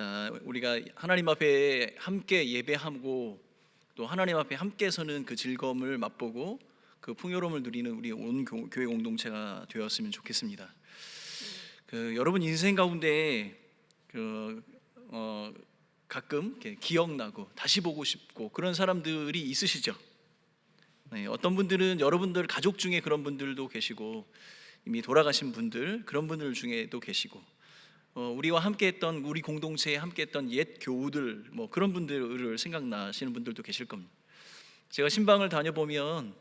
자, 우리가 하나님 앞에 함께 예배하고 또 하나님 앞에 함께 서는 그 즐거움을 맛보고 그 풍요로움을 누리는 우리 온 교회 공동체가 되었으면 좋겠습니다. 여러분 인생 가운데 그 가끔 이렇게 기억나고 다시 보고 싶고 그런 사람들이 있으시죠? 네, 어떤 분들은 여러분들 가족 중에 그런 분들도 계시고 이미 돌아가신 분들 그런 분들 중에도 계시고 우리와 함께했던 우리 공동체에 함께했던 옛 교우들 뭐 그런 분들을 생각나시는 분들도 계실 겁니다. 제가 신방을 다녀보면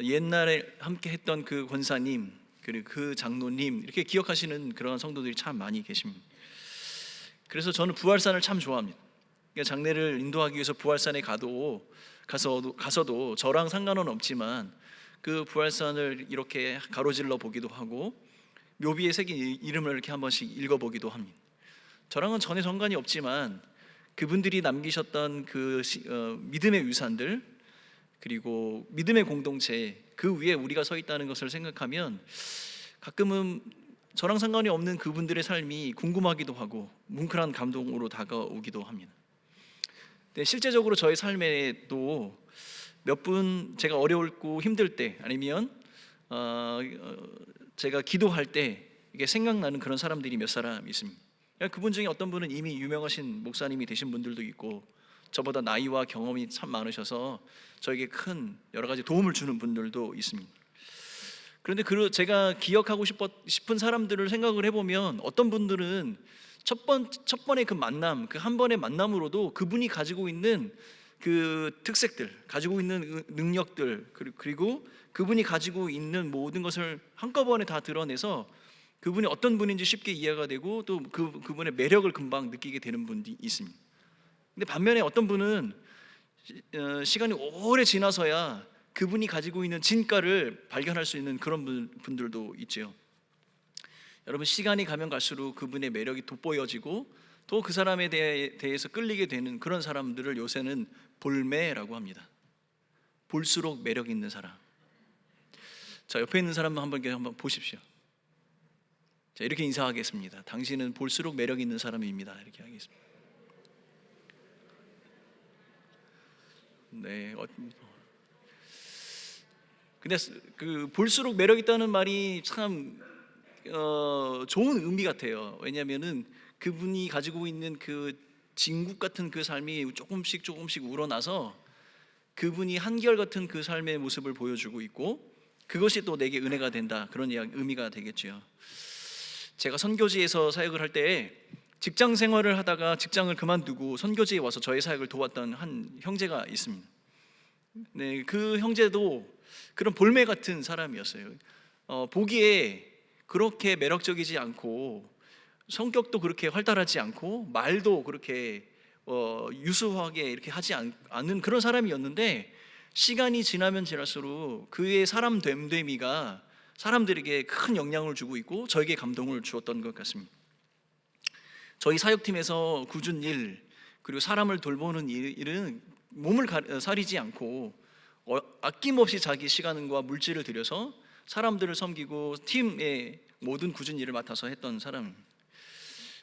옛날에 함께했던 그 권사님 그리고 그 장로님 이렇게 기억하시는 그런 성도들이 참 많이 계십니다. 그래서 저는 부활산을 참 좋아합니다. 그러니까 장례를 인도하기 위해서 부활산에 가서도 저랑 상관은 없지만 그 부활산을 이렇게 가로질러 보기도 하고 묘비에 새긴 이름을 이렇게 한 번씩 읽어보기도 합니다. 저랑은 전혀 상관이 없지만 그분들이 남기셨던 믿음의 유산들 그리고 믿음의 공동체 그 위에 우리가 서 있다는 것을 생각하면 가끔은 저랑 상관이 없는 그분들의 삶이 궁금하기도 하고 뭉클한 감동으로 다가오기도 합니다. 네, 실제적으로 저의 삶에도 몇 분 제가 어려울고 힘들 때 아니면 제가 기도할 때 이게 생각나는 그런 사람들이 몇 사람 있습니다. 그분 중에 어떤 분은 이미 유명하신 목사님이 되신 분들도 있고 저보다 나이와 경험이 참 많으셔서 저에게 큰 여러 가지 도움을 주는 분들도 있습니다. 그런데 제가 기억하고 싶은 사람들을 생각을 해보면 어떤 분들은 첫 번의 그 만남, 그 한 번의 만남으로도 그분이 가지고 있는 그 특색들, 가지고 있는 능력들 그리고 그분이 가지고 있는 모든 것을 한꺼번에 다 드러내서 그분이 어떤 분인지 쉽게 이해가 되고 또 그분의 매력을 금방 느끼게 되는 분이 있습니다. 근데 반면에 어떤 분은 시간이 오래 지나서야 그분이 가지고 있는 진가를 발견할 수 있는 그런 분들도 있죠. 여러분 시간이 가면 갈수록 그분의 매력이 돋보여지고 또 그 사람에 대해서 끌리게 되는 그런 사람들을 요새는 볼매라고 합니다. 볼수록 매력 있는 사람. 자, 옆에 있는 사람 한번 보십시오. 자, 이렇게 인사하겠습니다. 당신은 볼수록 매력 있는 사람입니다. 이렇게 하겠습니다. 네. 근데 그 볼수록 매력 있다는 말이 참 좋은 의미 같아요. 왜냐하면은 그분이 가지고 있는 그 진국 같은 그 삶이 조금씩 우러나서 그분이 한결같은 그 삶의 모습을 보여주고 있고 그것이 또 내게 은혜가 된다 그런 의미가 되겠죠. 제가 선교지에서 사역을 할 때 직장 생활을 하다가 직장을 그만두고 선교지에 와서 저의 사역을 도왔던 한 형제가 있습니다. 네, 그 형제도 그런 볼매 같은 사람이었어요. 보기에 그렇게 매력적이지 않고 성격도 그렇게 활달하지 않고 말도 그렇게 유수하게 이렇게 하지 않는 그런 사람이었는데 시간이 지나면 지날수록 그의 사람 됨됨이가 사람들에게 큰 영향을 주고 있고 저에게 감동을 주었던 것 같습니다. 저희 사역팀에서 굳은 일 그리고 사람을 돌보는 일은 몸을 사리지 않고 아낌없이 자기 시간과 물질을 들여서 사람들을 섬기고 팀의 모든 굳은 일을 맡아서 했던 사람입니다.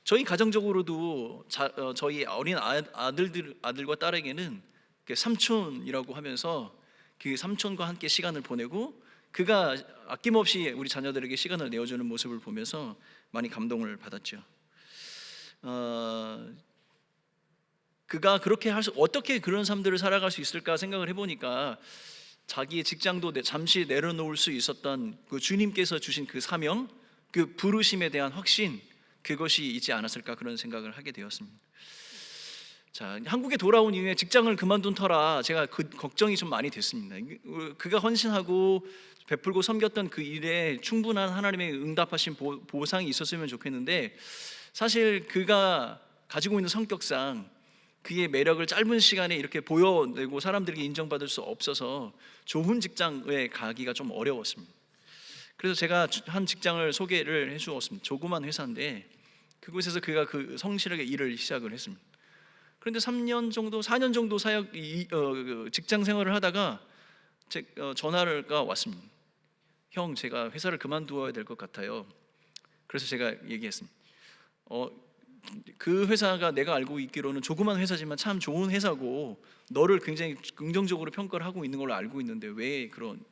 저희 가정적으로도 저희 어린 아들과 딸에게는 삼촌이라고 하면서 그 삼촌과 함께 시간을 보내고 그가 아낌없이 우리 자녀들에게 시간을 내어주는 모습을 보면서 많이 감동을 받았죠. 그가 그렇게 어떻게 그런 삶들을 살아갈 수 있을까 생각을 해보니까 자기의 직장도 잠시 내려놓을 수 있었던 그 주님께서 주신 그 사명, 그 부르심에 대한 확신 그것이 있지 않았을까 그런 생각을 하게 되었습니다. 자, 한국에 돌아온 이후에 직장을 그만둔 터라 제가 그 걱정이 좀 많이 됐습니다. 그가 헌신하고 베풀고 섬겼던 그 일에 충분한 하나님의 응답하신 보상이 있었으면 좋겠는데 사실 그가 가지고 있는 성격상 그의 매력을 짧은 시간에 이렇게 보여내고 사람들에게 인정받을 수 없어서 좋은 직장에 가기가 좀 어려웠습니다. 그래서 제가 한 직장을 소개를 해주었습니다. 조그만 회사인데 그곳에서 그가 그 성실하게 일을 시작을 했습니다. 그런데 4년 정도 직장 생활을 하다가 전화가 왔습니다. 형, 제가 회사를 그만두어야 될 것 같아요. 그래서 제가 얘기했습니다. 그 회사가 내가 알고 있기로는 조그만 회사지만 참 좋은 회사고 너를 굉장히 긍정적으로 평가를 하고 있는 걸로 알고 있는데 왜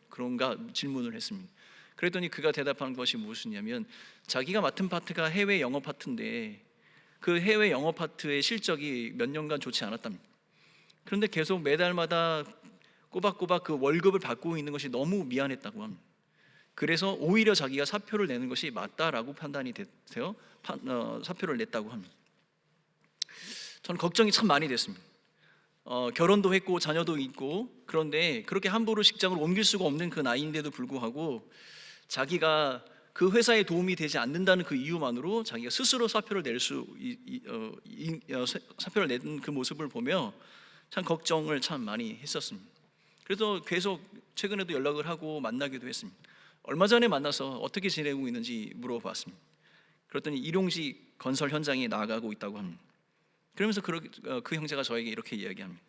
그런가 질문을 했습니다. 그랬더니 그가 대답한 것이 무엇이냐면 자기가 맡은 파트가 해외 영어 파트인데 그 해외 영어 파트의 실적이 몇 년간 좋지 않았답니다. 그런데 계속 매달마다 꼬박꼬박 그 월급을 받고 있는 것이 너무 미안했다고 합니다. 그래서 오히려 자기가 사표를 내는 것이 맞다라고 판단이 돼서 사표를 냈다고 합니다. 저는 걱정이 참 많이 됐습니다. 결혼도 했고 자녀도 있고 그런데 그렇게 함부로 직장을 옮길 수가 없는 그 나이인데도 불구하고 자기가 그 회사에 도움이 되지 않는다는 그 이유만으로 자기가 스스로 사표를 낸 그 모습을 보며 참 걱정을 참 많이 했었습니다. 그래서 계속 최근에도 연락을 하고 만나기도 했습니다. 얼마 전에 만나서 어떻게 지내고 있는지 물어봤습니다. 그랬더니 일용직 건설 현장에 나가고 있다고 합니다. 그러면서 그 형제가 저에게 이렇게 이야기합니다.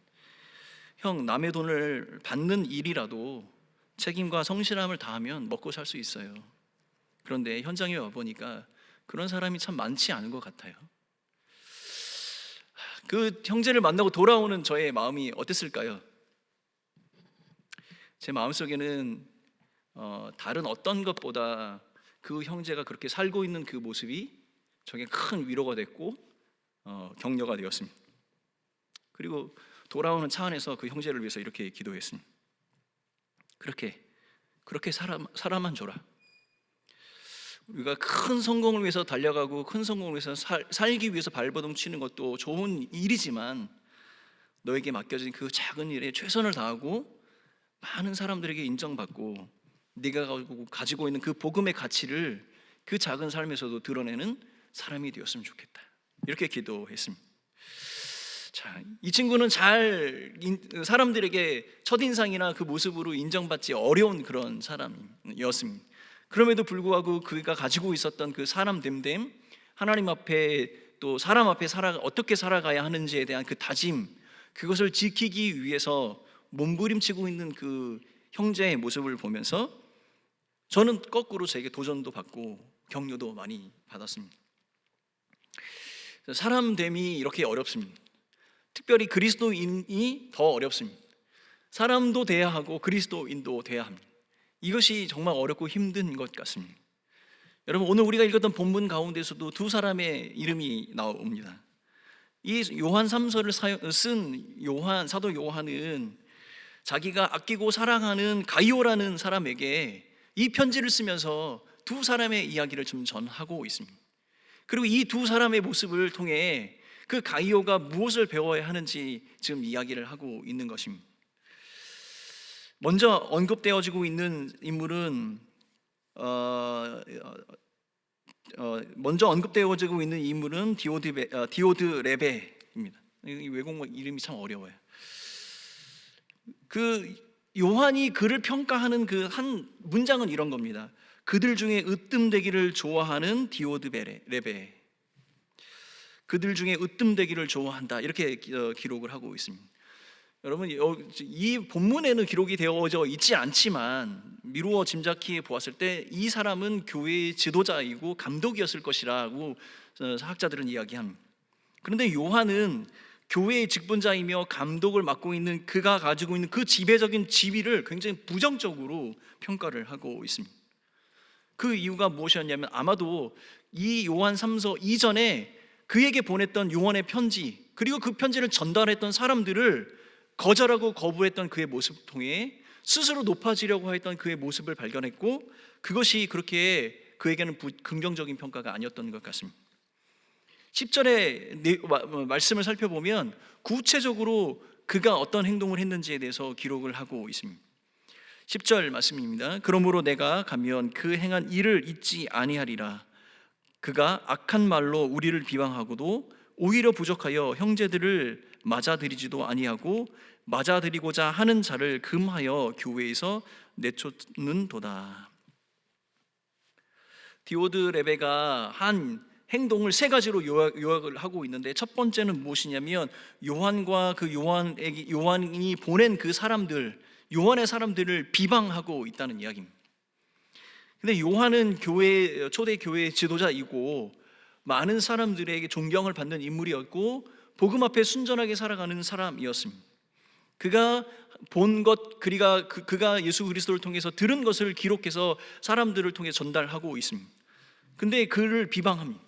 형, 남의 돈을 받는 일이라도 책임과 성실함을 다하면 먹고 살 수 있어요. 그런데 현장에 와보니까 그런 사람이 참 많지 않은 것 같아요. 그 형제를 만나고 돌아오는 저의 마음이 어땠을까요? 제 마음속에는 다른 어떤 것보다 그 형제가 그렇게 살고 있는 그 모습이 저에게 큰 위로가 됐고 격려가 되었습니다. 그리고 돌아오는 차 안에서 그 형제를 위해서 이렇게 기도했습니다. 그렇게 살아만 줘라. 우리가 큰 성공을 위해서 달려가고 큰 성공을 위해서 살기 위해서 발버둥 치는 것도 좋은 일이지만 너에게 맡겨진 그 작은 일에 최선을 다하고 많은 사람들에게 인정받고 네가 가지고 있는 그 복음의 가치를 그 작은 삶에서도 드러내는 사람이 되었으면 좋겠다. 이렇게 기도했습니다. 자, 이 친구는 사람들에게 첫인상이나 그 모습으로 인정받지 어려운 그런 사람이었습니다. 그럼에도 불구하고 그가 가지고 있었던 그 사람됨됨, 하나님 앞에 또 사람 앞에 어떻게 살아가야 하는지에 대한 그 다짐, 그것을 지키기 위해서 몸부림치고 있는 그 형제의 모습을 보면서 저는 거꾸로 제게 도전도 받고 격려도 많이 받았습니다. 사람됨이 이렇게 어렵습니다. 특별히 그리스도인이 더 어렵습니다. 사람도 돼야 하고 그리스도인도 돼야 합니다. 이것이 정말 어렵고 힘든 것 같습니다. 여러분, 오늘 우리가 읽었던 본문 가운데서도 두 사람의 이름이 나옵니다. 이 요한 3서를 쓴 사도 요한은 자기가 아끼고 사랑하는 가이오라는 사람에게 이 편지를 쓰면서 두 사람의 이야기를 좀 전하고 있습니다. 그리고 이 두 사람의 모습을 통해 그 가이오가 무엇을 배워야 하는지 지금 이야기를 하고 있는 것입니다. 먼저 언급되어지고 있는 인물은 디오드 레베입니다. 이 외국말 이름이 참 어려워요. 그 요한이 그를 평가하는 그 한 문장은 이런 겁니다. 그들 중에 으뜸되기를 좋아하는 디오드 레베. 그들 중에 으뜸되기를 좋아한다. 이렇게 기록을 하고 있습니다. 여러분, 이 본문에는 기록이 되어져 있지 않지만 미루어 짐작해 보았을 때 이 사람은 교회의 지도자이고 감독이었을 것이라고 학자들은 이야기합니다. 그런데 요한은 교회의 직분자이며 감독을 맡고 있는 그가 가지고 있는 그 지배적인 지위를 굉장히 부정적으로 평가를 하고 있습니다. 그 이유가 무엇이었냐면 아마도 이 요한 3서 이전에 그에게 보냈던 요한의 편지, 그리고 그 편지를 전달했던 사람들을 거절하고 거부했던 그의 모습을 통해 스스로 높아지려고 했던 그의 모습을 발견했고, 그것이 그렇게 그에게는 긍정적인 평가가 아니었던 것 같습니다. 10절의 말씀을 살펴보면 구체적으로 그가 어떤 행동을 했는지에 대해서 기록을 하고 있습니다. 10절 말씀입니다. 그러므로 내가 가면 그 행한 일을 잊지 아니하리라. 그가 악한 말로 우리를 비방하고도 오히려 부족하여 형제들을 맞아들이지도 아니하고 맞아들이고자 하는 자를 금하여 교회에서 내쫓는도다. 디오드 레베가 한 행동을 세 가지로 요약을 하고 있는데, 첫 번째는 무엇이냐면 요한과 그 요한이 보낸 그 사람들, 요한의 사람들을 비방하고 있다는 이야기입니다. 근데 요한은 초대 교회의 지도자이고 많은 사람들에게 존경을 받는 인물이었고 복음 앞에 순전하게 살아가는 사람이었습니다. 그가 본 것, 그가 예수 그리스도를 통해서 들은 것을 기록해서 사람들을 통해 전달하고 있습니다. 근데 그를 비방합니다.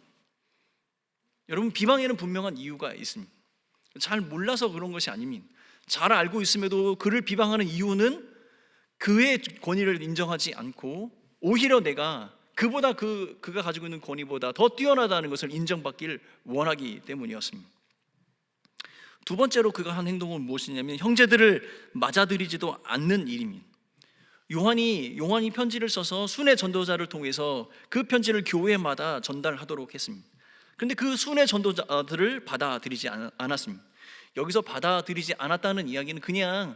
여러분, 비방에는 분명한 이유가 있습니다. 잘 몰라서 그런 것이 아닙니다. 잘 알고 있음에도 그를 비방하는 이유는 그의 권위를 인정하지 않고 오히려 내가 그가 가지고 있는 권위보다 더 뛰어나다는 것을 인정받길 원하기 때문이었습니다. 두 번째로 그가 한 행동은 무엇이냐면 형제들을 맞아들이지도 않는 일입니다. 요한이 편지를 써서 순회 전도자를 통해서 그 편지를 교회마다 전달하도록 했습니다. 그런데 그 순회 전도자들을 받아들이지 않았습니다. 여기서 받아들이지 않았다는 이야기는 그냥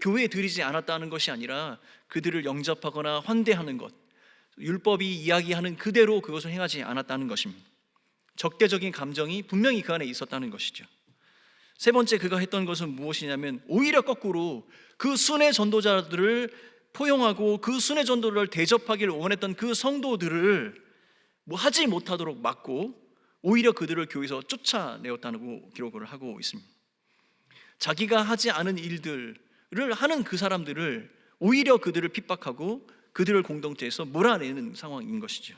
교회에 들이지 않았다는 것이 아니라 그들을 영접하거나 환대하는 것, 율법이 이야기하는 그대로 그것을 행하지 않았다는 것입니다. 적대적인 감정이 분명히 그 안에 있었다는 것이죠. 세 번째 그가 했던 것은 무엇이냐면 오히려 거꾸로 그 순회 전도자들을 포용하고 그 순회 전도를 대접하기를 원했던 그 성도들을 하지 못하도록 막고 오히려 그들을 교회에서 쫓아내었다고 기록을 하고 있습니다. 자기가 하지 않은 일들을 하는 그 사람들을 오히려 그들을 핍박하고 그들을 공동체에서 몰아내는 상황인 것이죠.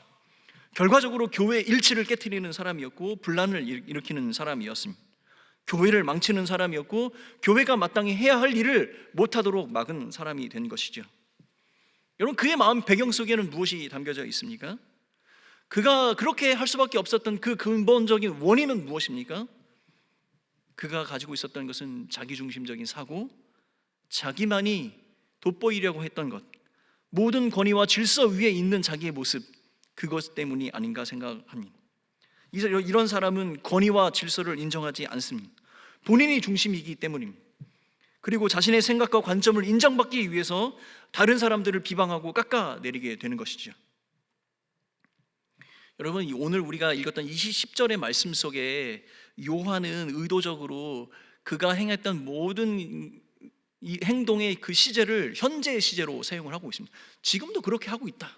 결과적으로 교회 일치를 깨트리는 사람이었고 분란을 일으키는 사람이었습니다. 교회를 망치는 사람이었고 교회가 마땅히 해야 할 일을 못하도록 막은 사람이 된 것이죠. 여러분, 그의 마음 배경 속에는 무엇이 담겨져 있습니까? 그가 그렇게 할 수밖에 없었던 그 근본적인 원인은 무엇입니까? 그가 가지고 있었던 것은 자기중심적인 사고, 자기만이 돋보이려고 했던 것, 모든 권위와 질서 위에 있는 자기의 모습, 그것 때문이 아닌가 생각합니다. 이런 사람은 권위와 질서를 인정하지 않습니다. 본인이 중심이기 때문입니다. 그리고 자신의 생각과 관점을 인정받기 위해서 다른 사람들을 비방하고 깎아내리게 되는 것이죠. 여러분, 오늘 우리가 읽었던 10절의 말씀 속에 요한은 의도적으로 그가 행했던 모든 이 행동의 그 시제를 현재의 시제로 사용을 하고 있습니다. 지금도 그렇게 하고 있다.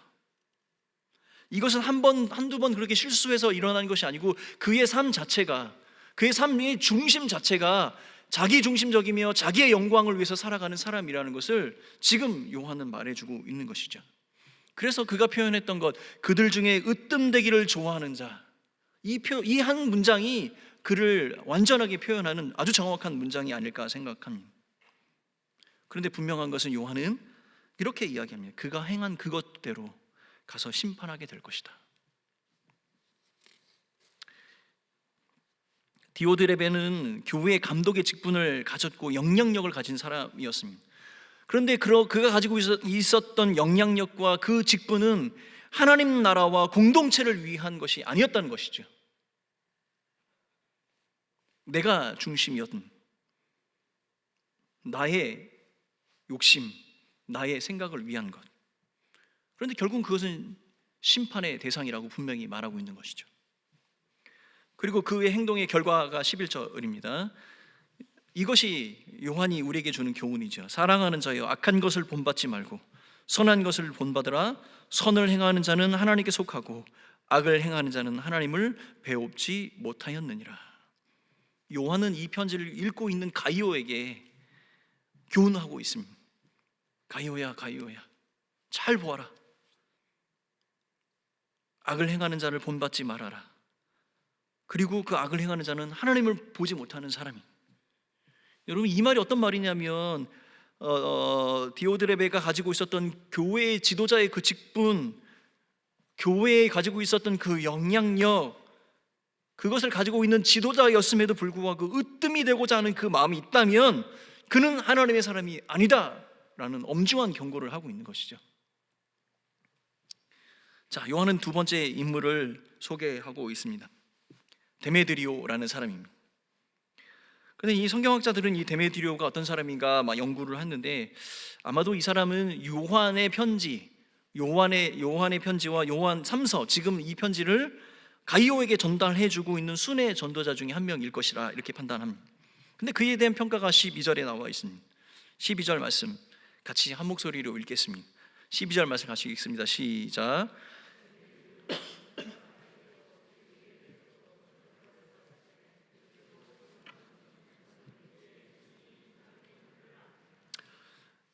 이것은 한두 번 그렇게 실수해서 일어난 것이 아니고 그의 삶 자체가, 그의 삶의 중심 자체가 자기 중심적이며 자기의 영광을 위해서 살아가는 사람이라는 것을 지금 요한은 말해주고 있는 것이죠. 그래서 그가 표현했던 것, 그들 중에 으뜸되기를 좋아하는 자, 이 한 문장이 그를 완전하게 표현하는 아주 정확한 문장이 아닐까 생각합니다. 그런데 분명한 것은 요한은 이렇게 이야기합니다. 그가 행한 그것대로 가서 심판하게 될 것이다. 디오드레베는 교회의 감독의 직분을 가졌고 영향력을 가진 사람이었습니다. 그런데 그가 가지고 있었던 영향력과 그 직분은 하나님 나라와 공동체를 위한 것이 아니었다는 것이죠. 내가 중심이었던 나의 욕심, 나의 생각을 위한 것. 그런데 결국 그것은 심판의 대상이라고 분명히 말하고 있는 것이죠. 그리고 그의 행동의 결과가 11절입니다. 이것이 요한이 우리에게 주는 교훈이죠. 사랑하는 자여, 악한 것을 본받지 말고 선한 것을 본받으라. 선을 행하는 자는 하나님께 속하고 악을 행하는 자는 하나님을 배웁지 못하였느니라. 요한은 이 편지를 읽고 있는 가이오에게 교훈하고 있습니다. 가이오야, 잘 보아라. 악을 행하는 자를 본받지 말아라. 그리고 그 악을 행하는 자는 하나님을 보지 못하는 사람이. 여러분, 이 말이 어떤 말이냐면 디오드레베가 가지고 있었던 교회의 지도자의 그 직분, 교회에 가지고 있었던 그 영향력, 그것을 가지고 있는 지도자였음에도 불구하고 으뜸이 되고자 하는 그 마음이 있다면 그는 하나님의 사람이 아니다라는 엄중한 경고를 하고 있는 것이죠. 자, 요한은 두 번째 인물을 소개하고 있습니다. 데메드리오라는 사람입니다. 그런데 이 성경학자들은 이 데메드리오가 어떤 사람인가 연구를 했는데 아마도 이 사람은 요한의 편지와 요한 3서, 지금 이 편지를 가이오에게 전달해주고 있는 순회 전도자 중에 한 명일 것이라 이렇게 판단합니다. 근데 그에 대한 평가가 12절에 나와 있습니다. 12절 말씀 같이 한 목소리로 읽겠습니다. 12절 말씀 같이 읽습니다. 시작.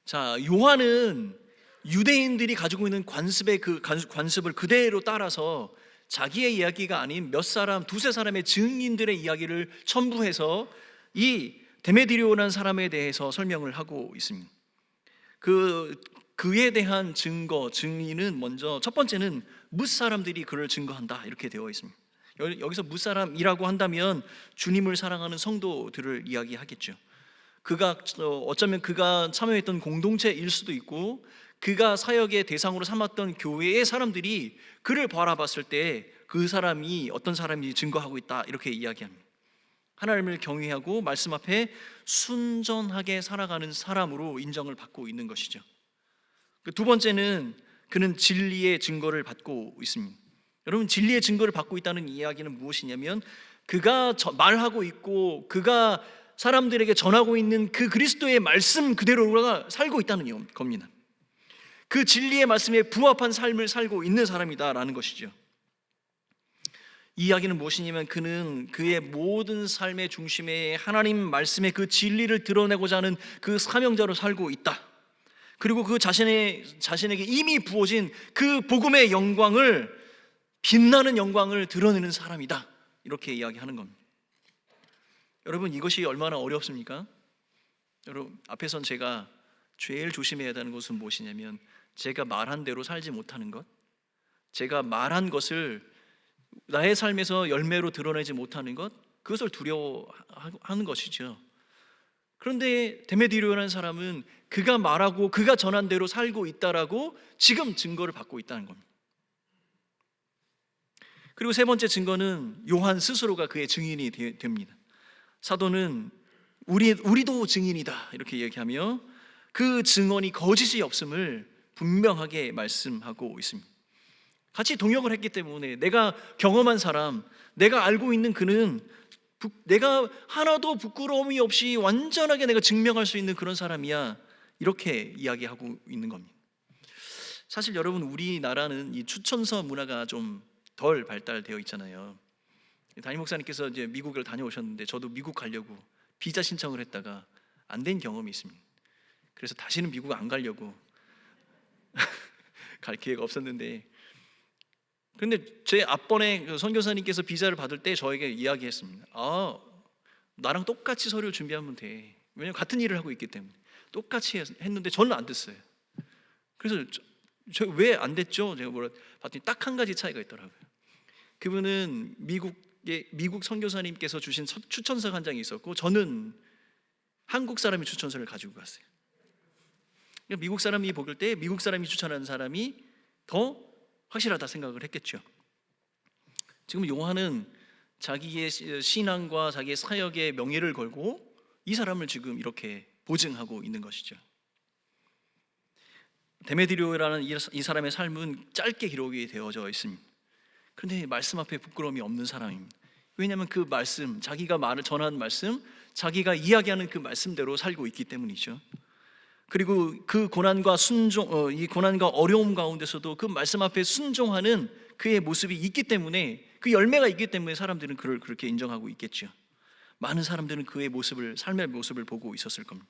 자, 요한은 유대인들이 가지고 있는 관습의 관습을 그대로 따라서 자기의 이야기가 아닌 몇 사람, 두세 사람의 증인들의 이야기를 첨부해서 이 데메드리오라는 사람에 대해서 설명을 하고 있습니다. 그에 대한 증거, 증인은 먼저 첫 번째는 뭇사람들이 그를 증거한다 이렇게 되어 있습니다. 여기서 뭇사람이라고 한다면 주님을 사랑하는 성도들을 이야기하겠죠. 어쩌면 그가 참여했던 공동체일 수도 있고 그가 사역의 대상으로 삼았던 교회의 사람들이 그를 바라봤을 때 그 사람이 어떤 사람인지 증거하고 있다 이렇게 이야기합니다. 하나님을 경외하고 말씀 앞에 순전하게 살아가는 사람으로 인정을 받고 있는 것이죠. 두 번째는 그는 진리의 증거를 받고 있습니다. 여러분, 진리의 증거를 받고 있다는 이야기는 무엇이냐면 그가 말하고 있고 그가 사람들에게 전하고 있는 그 그리스도의 말씀 그대로가 살고 있다는 겁니다. 그 진리의 말씀에 부합한 삶을 살고 있는 사람이다라는 것이죠. 이 이야기는 무엇이냐면 그는 그의 모든 삶의 중심에 하나님 말씀의 그 진리를 드러내고자 하는 그 사명자로 살고 있다. 그리고 그 자신에게 이미 부어진 그 복음의 영광을, 빛나는 영광을 드러내는 사람이다 이렇게 이야기하는 겁니다. 여러분, 이것이 얼마나 어렵습니까? 여러분, 앞에선 제가 제일 조심해야 되는 것은 무엇이냐면 제가 말한 대로 살지 못하는 것, 제가 말한 것을 나의 삶에서 열매로 드러내지 못하는 것, 그것을 두려워하는 것이죠. 그런데 데메드리오라는 사람은 그가 말하고 그가 전한 대로 살고 있다라고 지금 증거를 받고 있다는 겁니다. 그리고 세 번째 증거는 요한 스스로가 그의 증인이 됩니다. 사도는 우리도 증인이다 이렇게 얘기하며 그 증언이 거짓이 없음을 분명하게 말씀하고 있습니다. 같이 동역을 했기 때문에 내가 경험한 사람, 내가 알고 있는 그는 내가 하나도 부끄러움이 없이 완전하게 내가 증명할 수 있는 그런 사람이야 이렇게 이야기하고 있는 겁니다. 사실 여러분, 우리나라는 이 추천서 문화가 좀 덜 발달되어 있잖아요. 담임 목사님께서 이제 미국을 다녀오셨는데 저도 미국 가려고 비자 신청을 했다가 안 된 경험이 있습니다. 그래서 다시는 미국 안 가려고 갈 기회가 없었는데, 근데 제 앞번에 그 선교사님께서 비자를 받을 때 저에게 이야기했습니다. 나랑 똑같이 서류를 준비하면 돼. 왜냐면 같은 일을 하고 있기 때문에 똑같이 했는데 저는 안 됐어요. 그래서 저 왜 안 됐죠? 제가 봤더니 딱 한 가지 차이가 있더라고요. 그분은 미국 선교사님께서 주신 추천서 한 장이 있었고 저는 한국 사람이 추천서를 가지고 갔어요. 미국 사람이 보길 때 미국 사람이 추천한 사람이 더 확실하다 생각을 했겠죠. 지금 요한은 자기의 신앙과 자기의 사역의 명예를 걸고 이 사람을 지금 이렇게 보증하고 있는 것이죠. 데메드리오라는 이 사람의 삶은 짧게 기록이 되어져 있습니다. 그런데 말씀 앞에 부끄러움이 없는 사람입니다. 왜냐하면 그 말씀, 자기가 말을 전하는 말씀, 자기가 이야기하는 그 말씀대로 살고 있기 때문이죠. 그리고 그 고난과 이 고난과 어려움 가운데서도 그 말씀 앞에 순종하는 그의 모습이 있기 때문에, 그 열매가 있기 때문에 사람들은 그를 그렇게 인정하고 있겠죠. 많은 사람들은 그의 모습을, 삶의 모습을 보고 있었을 겁니다.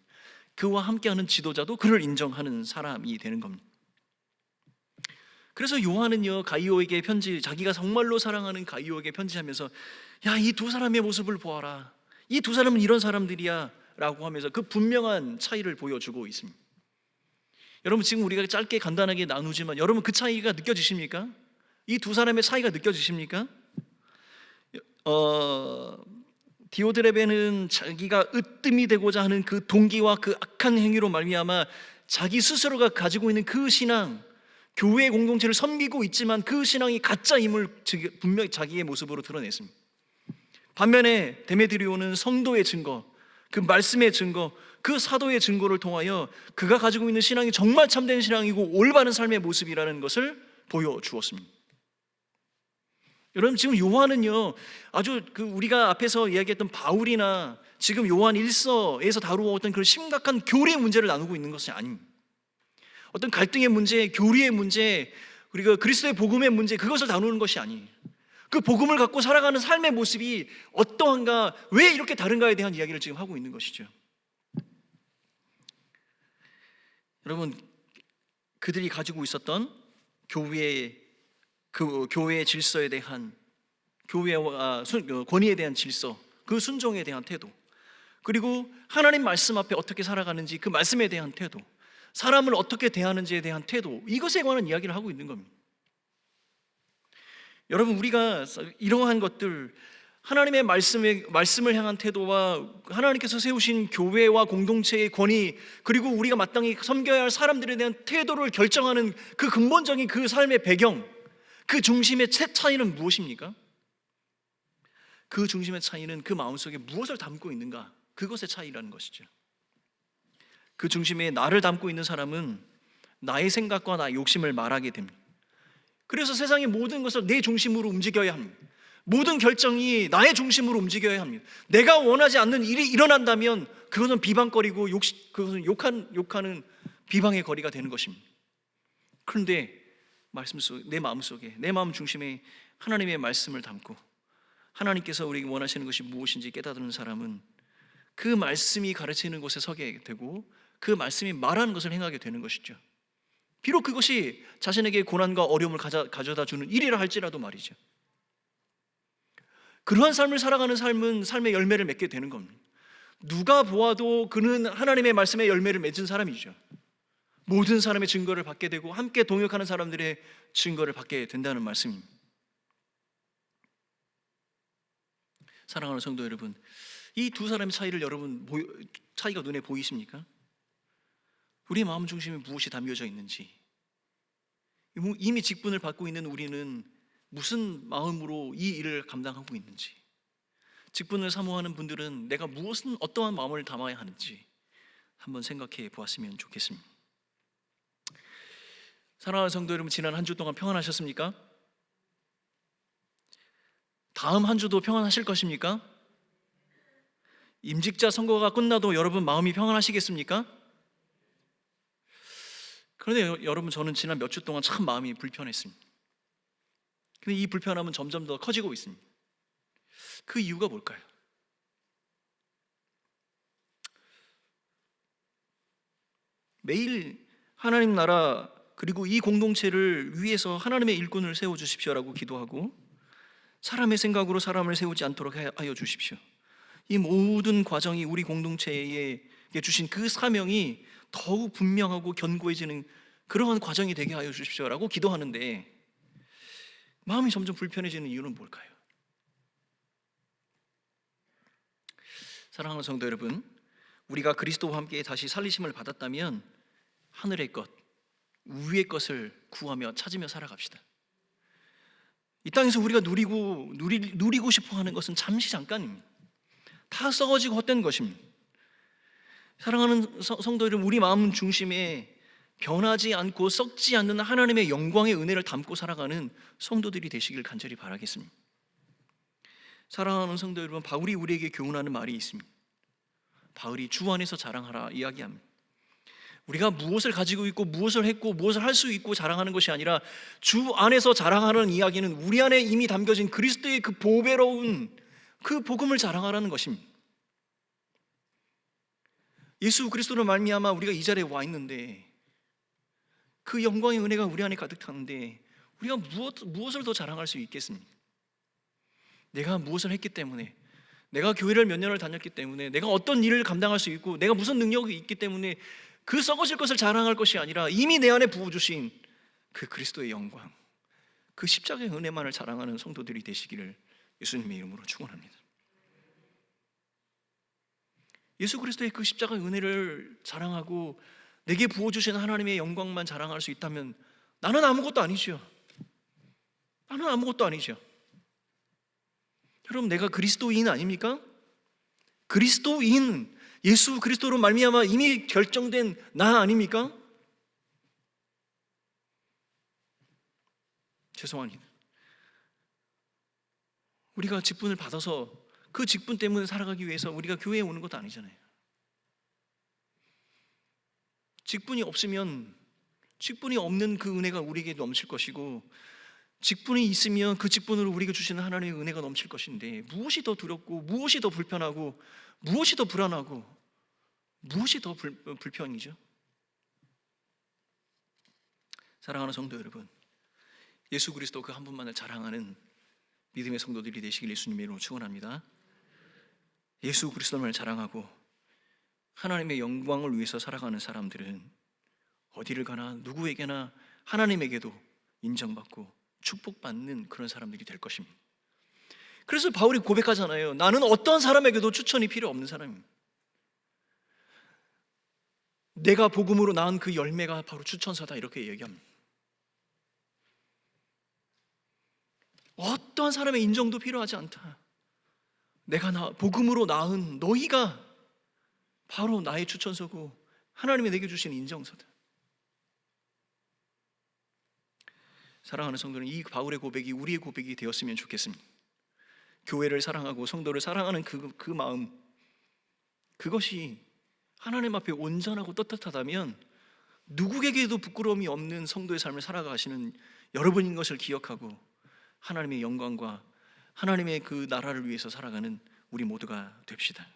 그와 함께하는 지도자도 그를 인정하는 사람이 되는 겁니다. 그래서 요한은요, 가이오에게 자기가 정말로 사랑하는 가이오에게 편지하면서 야, 이 두 사람의 모습을 보아라. 이 두 사람은 이런 사람들이야 라고 하면서 그 분명한 차이를 보여주고 있습니다. 여러분, 지금 우리가 짧게 간단하게 나누지만 여러분 그 차이가 느껴지십니까? 이 두 사람의 차이가 느껴지십니까? 디오드레베는 자기가 으뜸이 되고자 하는 그 동기와 그 악한 행위로 말미암아 자기 스스로가 가지고 있는 그 신앙, 교회 공동체를 섬기고 있지만 그 신앙이 가짜임을 분명히 자기의 모습으로 드러냈습니다. 반면에 데메드리오는 성도의 증거, 그 말씀의 증거, 그 사도의 증거를 통하여 그가 가지고 있는 신앙이 정말 참된 신앙이고 올바른 삶의 모습이라는 것을 보여주었습니다. 여러분, 지금 요한은요, 아주 우리가 앞에서 이야기했던 바울이나 지금 요한 1서에서 다루었던 그런 심각한 교리의 문제를 나누고 있는 것이 아닙니다. 어떤 갈등의 문제, 교리의 문제, 우리가 그리스도의 복음의 문제, 그것을 다루는 것이 아니에요. 그 복음을 갖고 살아가는 삶의 모습이 어떠한가, 왜 이렇게 다른가에 대한 이야기를 지금 하고 있는 것이죠. 여러분, 그들이 가지고 있었던 교회의 질서에 대한 교회와 권위에 대한 질서, 그 순종에 대한 태도, 그리고 하나님 말씀 앞에 어떻게 살아가는지 그 말씀에 대한 태도, 사람을 어떻게 대하는지에 대한 태도, 이것에 관한 이야기를 하고 있는 겁니다. 여러분, 우리가 이러한 것들, 하나님의 말씀을 향한 태도와 하나님께서 세우신 교회와 공동체의 권위, 그리고 우리가 마땅히 섬겨야 할 사람들에 대한 태도를 결정하는 그 근본적인 그 삶의 배경, 그 중심의 차이는 무엇입니까? 그 중심의 차이는 그 마음속에 무엇을 담고 있는가, 그것의 차이라는 것이죠. 그 중심에 나를 담고 있는 사람은 나의 생각과 나의 욕심을 말하게 됩니다. 그래서 세상의 모든 것을 내 중심으로 움직여야 합니다. 모든 결정이 나의 중심으로 움직여야 합니다. 내가 원하지 않는 일이 일어난다면 그것은 비방거리고 그것은 욕하는 비방의 거리가 되는 것입니다. 그런데 내 마음속에, 내 마음 중심에 하나님의 말씀을 담고 하나님께서 우리에게 원하시는 것이 무엇인지 깨닫는 사람은 그 말씀이 가르치는 곳에 서게 되고 그 말씀이 말하는 것을 행하게 되는 것이죠. 비록 그것이 자신에게 고난과 어려움을 가져다 주는 일이라 할지라도 말이죠. 그러한 삶을 살아가는 삶은 삶의 열매를 맺게 되는 겁니다. 누가 보아도 그는 하나님의 말씀의 열매를 맺은 사람이죠. 모든 사람의 증거를 받게 되고 함께 동역하는 사람들의 증거를 받게 된다는 말씀입니다. 사랑하는 성도 여러분, 이 두 사람의 차이를 차이가 눈에 보이십니까? 우리의 마음 중심에 무엇이 담겨져 있는지, 이미 직분을 받고 있는 우리는 무슨 마음으로 이 일을 감당하고 있는지, 직분을 사모하는 분들은 내가 어떠한 마음을 담아야 하는지 한번 생각해 보았으면 좋겠습니다. 사랑하는 성도 여러분, 지난 한 주 동안 평안하셨습니까? 다음 한 주도 평안하실 것입니까? 임직자 선거가 끝나도 여러분 마음이 평안하시겠습니까? 그런데 여러분, 저는 지난 몇 주 동안 참 마음이 불편했습니다. 근데 이 불편함은 점점 더 커지고 있습니다. 그 이유가 뭘까요? 매일 하나님 나라 그리고 이 공동체를 위해서 하나님의 일꾼을 세워주십시오라고 기도하고 사람의 생각으로 사람을 세우지 않도록 하여 주십시오. 이 모든 과정이 우리 공동체에 주신 그 사명이 더욱 분명하고 견고해지는 그러한 과정이 되게 하여 주십시오라고 기도하는데 마음이 점점 불편해지는 이유는 뭘까요? 사랑하는 성도 여러분, 우리가 그리스도와 함께 다시 살리심을 받았다면 하늘의 것, 위의 것을 구하며 찾으며 살아갑시다. 이 땅에서 우리가 누리고 싶어 하는 것은 잠시 잠깐입니다. 다 썩어지고 헛된 것입니다. 사랑하는 성도 여러분, 우리 마음 중심에 변하지 않고 썩지 않는 하나님의 영광의 은혜를 담고 살아가는 성도들이 되시길 간절히 바라겠습니다. 사랑하는 성도 여러분, 바울이 우리에게 교훈하는 말이 있습니다. 바울이 주 안에서 자랑하라 이야기합니다. 우리가 무엇을 가지고 있고 무엇을 했고 무엇을 할 수 있고 자랑하는 것이 아니라 주 안에서 자랑하는 이야기는 우리 안에 이미 담겨진 그리스도의 그 보배로운 그 복음을 자랑하라는 것입니다. 예수 그리스도로 말미암아 우리가 이 자리에 와 있는데 그 영광의 은혜가 우리 안에 가득 타는데 우리가 무엇을 더 자랑할 수 있겠습니까? 내가 무엇을 했기 때문에, 내가 교회를 몇 년을 다녔기 때문에, 내가 어떤 일을 감당할 수 있고 내가 무슨 능력이 있기 때문에 그 썩어질 것을 자랑할 것이 아니라 이미 내 안에 부어주신 그 그리스도의 영광, 그 십자가의 은혜만을 자랑하는 성도들이 되시기를 예수님의 이름으로 축원합니다. 예수 그리스도의 그 십자가의 은혜를 자랑하고 내게 부어주신 하나님의 영광만 자랑할 수 있다면 나는 아무것도 아니죠. 나는 아무것도 아니죠. 여러분, 내가 그리스도인 아닙니까? 그리스도인, 예수 그리스도로 말미암아 이미 결정된 나 아닙니까? 죄송합니다. 우리가 직분을 받아서 그 직분 때문에 살아가기 위해서 우리가 교회에 오는 것도 아니잖아요. 직분이 없으면 직분이 없는 그 은혜가 우리에게 넘칠 것이고, 직분이 있으면 그 직분으로 우리가 주시는 하나님의 은혜가 넘칠 것인데, 무엇이 더 두렵고 무엇이 더 불편하고 무엇이 더 불안하고 무엇이 더 불평이죠? 사랑하는 성도 여러분, 예수 그리스도 그 한 분만을 자랑하는 믿음의 성도들이 되시길 예수님의 이름으로 축원합니다. 예수 그리스도를 자랑하고 하나님의 영광을 위해서 살아가는 사람들은 어디를 가나 누구에게나 하나님에게도 인정받고 축복받는 그런 사람들이 될 것입니다. 그래서 바울이 고백하잖아요. 나는 어떤 사람에게도 추천이 필요 없는 사람입니다. 내가 복음으로 낳은 그 열매가 바로 추천서다, 이렇게 얘기합니다. 어떤 사람의 인정도 필요하지 않다. 내가 복음으로 낳은 너희가 바로 나의 추천서고 하나님이 내게 주신 인정서다. 사랑하는 성도는 이 바울의 고백이 우리의 고백이 되었으면 좋겠습니다. 교회를 사랑하고 성도를 사랑하는 그 마음, 그것이 하나님 앞에 온전하고 떳떳하다면 누구에게도 부끄러움이 없는 성도의 삶을 살아가시는 여러분인 것을 기억하고 하나님의 영광과 하나님의 그 나라를 위해서 살아가는 우리 모두가 됩시다.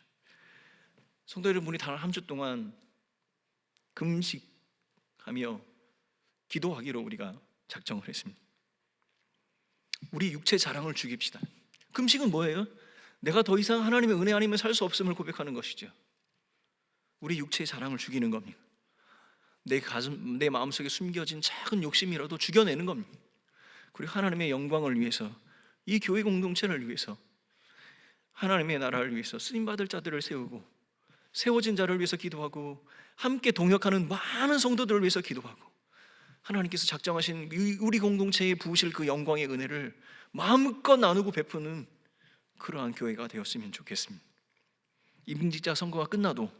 성도 여러분이 단 한 주 동안 금식하며 기도하기로 우리가 작정을 했습니다. 우리 육체 자랑을 죽입시다. 금식은 뭐예요? 내가 더 이상 하나님의 은혜 아니면 살 수 없음을 고백하는 것이죠. 우리 육체의 자랑을 죽이는 겁니다. 내 마음속에 숨겨진 작은 욕심이라도 죽여내는 겁니다. 그리고 하나님의 영광을 위해서, 이 교회 공동체를 위해서, 하나님의 나라를 위해서 쓰임받을 자들을 세우고 세워진 자를 위해서 기도하고 함께 동역하는 많은 성도들을 위해서 기도하고 하나님께서 작정하신 우리 공동체에 부으실 그 영광의 은혜를 마음껏 나누고 베푸는 그러한 교회가 되었으면 좋겠습니다. 임직자 선거가 끝나도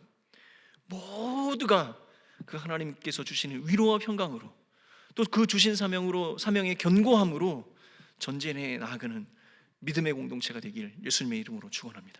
모두가 그 하나님께서 주시는 위로와 평강으로 또 그 주신 사명의 견고함으로 전진해 나아가는 믿음의 공동체가 되길 예수님의 이름으로 축원합니다.